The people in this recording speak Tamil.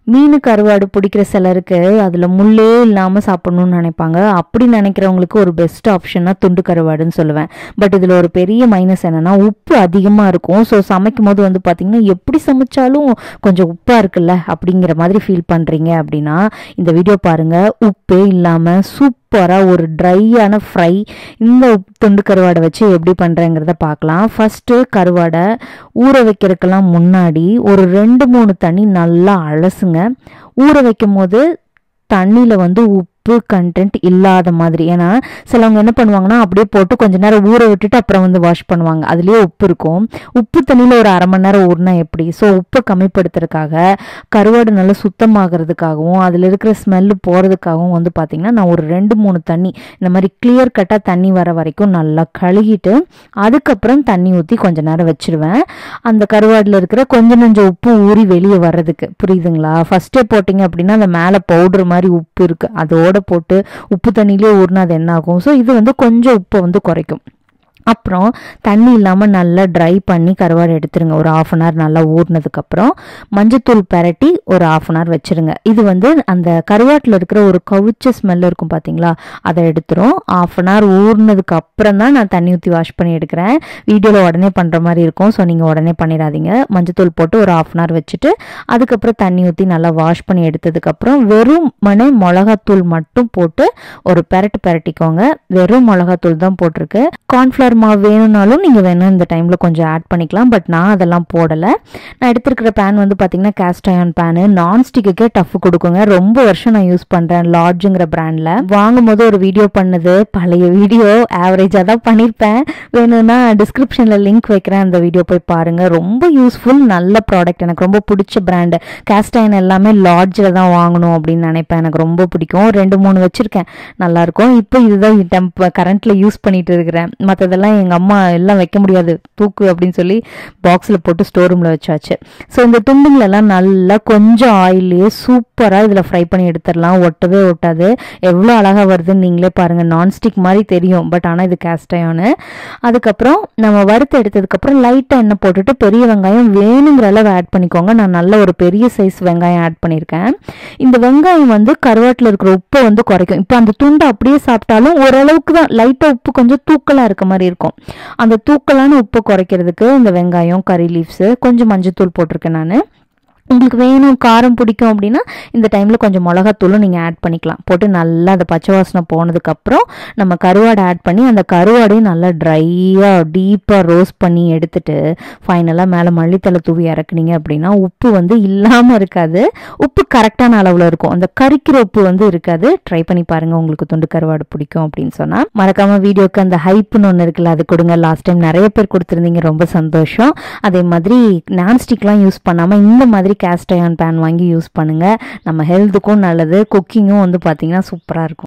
மீன் கருவாடு பிடிக்கிற சிலருக்கு அதில் முள்ளே இல்லாமல் சாப்பிடணும்னு நினைப்பாங்க. அப்படி நினைக்கிறவங்களுக்கு ஒரு பெஸ்ட் ஆப்ஷனாக துண்டு கருவாடுன்னு சொல்லுவேன். பட் இதில் ஒரு பெரிய மைனஸ் என்னென்னா உப்பு அதிகமாக இருக்கும். ஸோ சமைக்கும் போது வந்து பார்த்திங்கன்னா எப்படி சமைச்சாலும் கொஞ்சம் உப்பாக இருக்குல்ல அப்படிங்கிற மாதிரி ஃபீல் பண்ணுறீங்க அப்படின்னா இந்த வீடியோ பாருங்கள். உப்பே இல்லாமல் சூப்பராக ஒரு ட்ரையான ஃப்ரை இந்த துண்டு கருவாடை வச்சு எப்படி பண்ணுறேங்கிறத பார்க்கலாம். ஃபஸ்ட்டு கருவாடை ஊற வைக்கிறதுக்கெல்லாம் முன்னாடி ஒரு 2-3 தண்ணி நல்லா அலசுங்க. ஊற வைக்கும் போது தண்ணியில் வந்து உப்பு கண்டென்ட் இல்லாத மாதிரி. ஏன்னா சிலவங்க என்ன பண்ணுவாங்கன்னா அப்படியே போட்டு கொஞ்ச நேரம் ஊற விட்டுட்டு அப்புறம் வந்து வாஷ் பண்ணுவாங்க. அதுலேயே உப்பு இருக்கும். உப்பு தண்ணியில் ஒரு 1/2 மணி நேரம் ஊறினா எப்படி? ஸோ உப்பை கம்மிப்படுத்துறதுக்காக கருவாடு நல்லா சுத்தமாகறதுக்காகவும் அதில் இருக்கிற ஸ்மெல்லு போகிறதுக்காகவும் வந்து பார்த்திங்கன்னா நான் ஒரு 2-3 தண்ணி இந்த மாதிரி கிளியர் கட்டாக தண்ணி வர வரைக்கும் நல்லா கழுகிட்டு அதுக்கப்புறம் தண்ணி ஊற்றி கொஞ்ச நேரம் வச்சுருவேன். அந்த கருவாடில் இருக்கிற கொஞ்சம் உப்பு ஊறி வெளியே வர்றதுக்கு. புரியுதுங்களா? ஃபஸ்ட்டே போட்டிங்க அப்படின்னா அந்த மேலே பவுடர் மாதிரி உப்பு இருக்குது, அதோட போட்டு உப்பு தண்ணியிலே ஊறினா அது என்ன ஆகும்? ஸோ இது வந்து கொஞ்சம் உப்பை வந்து குறைக்கும். அப்புறம் தண்ணி இல்லாமல் நல்லா ட்ரை பண்ணி கருவாடு எடுத்துருங்க. ஒரு 1/2 அன் ஹவர் நல்லா ஊறினதுக்கப்புறம் மஞ்சத்தூள் பரட்டி ஒரு 1/2 அன் ஹவர் வச்சுருங்க. இது வந்து அந்த கருவாட்டில் இருக்கிற ஒரு கவுச்ச ஸ்மெல் இருக்கும் பார்த்தீங்களா, அதை எடுத்துரும். 1/2 அன் ஹவர் ஊறினதுக்கு அப்புறம் தான் நான் தண்ணி ஊற்றி வாஷ் பண்ணி எடுக்கிறேன். வீடியோவில் உடனே பண்ணுற மாதிரி இருக்கும். ஸோ நீங்கள் உடனே பண்ணிடாதீங்க. மஞ்சத்தூள் போட்டு ஒரு 1/2 அன் ஹவர் வச்சுட்டு அதுக்கப்புறம் தண்ணி ஊற்றி நல்லா வாஷ் பண்ணி எடுத்ததுக்கப்புறம் வெறும் மிளகாத்தூள் மட்டும் போட்டு ஒரு பெரட்டிக்கோங்க. வெறும் மிளகாத்தூள் தான் போட்டிருக்கு. கார்ன்ஃப்ளவர் மாவு வேணும்னாலும் நீங்கள் வேணும் இந்த டைமில் கொஞ்சம் ஆட் பண்ணிக்கலாம். பட் நான் அதெல்லாம் போடலை. நான் எடுத்துருக்கிற பேன் வந்து பார்த்திங்கன்னா கேஸ்ட் அயர்ன் பேனு. நான்ஸ்டிக்குக்கே டஃப் கொடுக்குங்க. ரொம்ப வருஷம் நான் யூஸ் பண்ணுறேன். லார்ஜுங்கிற பிராண்டில் வாங்கும் போது ஒரு வீடியோ பண்ணது பழைய வீடியோ, ஆவரேஜாக தான் பண்ணியிருப்பேன். வேணும்னா டிஸ்கிரிப்ஷனில் லிங்க் வைக்கிறேன், அந்த வீடியோ போய் பாருங்கள். ரொம்ப யூஸ்ஃபுல், நல்ல ப்ராடக்ட். எனக்கு ரொம்ப பிடிச்ச பிராண்டு. கேஸ்ட் அயர்ன் எல்லாமே லார்ஜில் தான் வாங்கணும் அப்படின்னு நினைப்பேன். எனக்கு ரொம்ப பிடிக்கும். 2-3 வச்சுருக்கேன், நல்லாயிருக்கும். இப்போ இதுதான் கரண்ட்டில் யூஸ் பண்ணிட்டு இருக்கிறேன். மற்றதெல்லாம் எங்கள் அம்மா எல்லாம் வைக்க முடியாது, தூக்கு அப்படின்னு சொல்லி பாக்ஸில் போட்டு ஸ்டோர் ரூமில் வச்சாச்சு. ஸோ இந்த துண்டுங்களெல்லாம் நல்லா கொஞ்சம் ஆயிலே சூப்பராக இதில் ஃப்ரை பண்ணி எடுத்துடலாம். ஒட்டவே ஒட்டாது. எவ்வளோ அழகாக வருதுன்னு நீங்களே பாருங்கள். நான்ஸ்டிக் மாதிரி தெரியும், பட் ஆனால் இது கேஸ்ட் அயர்னு. அதுக்கப்புறம் நம்ம வறுத்து எடுத்ததுக்கப்புறம் லைட்டாக எண்ணெய் போட்டுட்டு பெரிய வெங்காயம் வேணுங்கிற அளவு ஆட் பண்ணிக்கோங்க. நான் நல்ல ஒரு பெரிய சைஸ் வெங்காயம் ஆட் பண்ணியிருக்கேன். இந்த வெங்காயம் வந்து கருவாட்டில் இருக்கிற உப்பை வந்து குறைக்கும். இப்போ அந்த துண்டை அப்படியே சாப்பிட்டாலும் ஓரளவுக்கு தான் லைட்டாக உப்பு கொஞ்சம் தூக்கலாக இருக்க மாதிரி இருக்கும். அந்த தூக்கலான உப்பு குறைக்கிறதுக்கு இந்த வெங்காயம், கறி லீவ்ஸ், கொஞ்சம் மஞ்சத்தூள் போட்டிருக்கேன் நான். உங்களுக்கு வேணும் காரம் பிடிக்கும் அப்படின்னா இந்த டைமில் கொஞ்சம் மிளகாத்தூளும் நீங்கள் ஆட் பண்ணிக்கலாம். போட்டு நல்லா அந்த பச்சை வாசனை போனதுக்கப்புறம் நம்ம கருவாடை ஆட் பண்ணி அந்த கருவாடையும் நல்லா ட்ரையாக டீப்பாக ரோஸ்ட் பண்ணி எடுத்துட்டு ஃபைனலாக மேலே மல்லித்தலை தூவி இறக்குனீங்க அப்படின்னா உப்பு வந்து இல்லாமல் இருக்காது. உப்பு கரெக்டான அளவில் இருக்கும். அந்த கறிக்கிற உப்பு வந்து இருக்காது. ட்ரை பண்ணி பாருங்கள், உங்களுக்கு துண்டு கருவாடு பிடிக்கும் அப்படின்னு சொன்னால். மறக்காமல் வீடியோக்கு அந்த ஹைப்புன்னு ஒன்று இருக்குல்ல, அது கொடுங்க. லாஸ்ட் டைம் நிறைய பேர் கொடுத்துருந்தீங்க, ரொம்ப சந்தோஷம். அதே மாதிரி நான்ஸ்டிக்லாம் யூஸ் பண்ணாமல் இந்த மாதிரி கேஸ்ட் அயர்ன் பேன் வாங்கி யூஸ் பண்ணுங்கள். நம்ம ஹெல்த்துக்கும் நல்லது. குக்கிங்கும் வந்து பார்த்திங்கன்னா சூப்பராக இருக்கும்.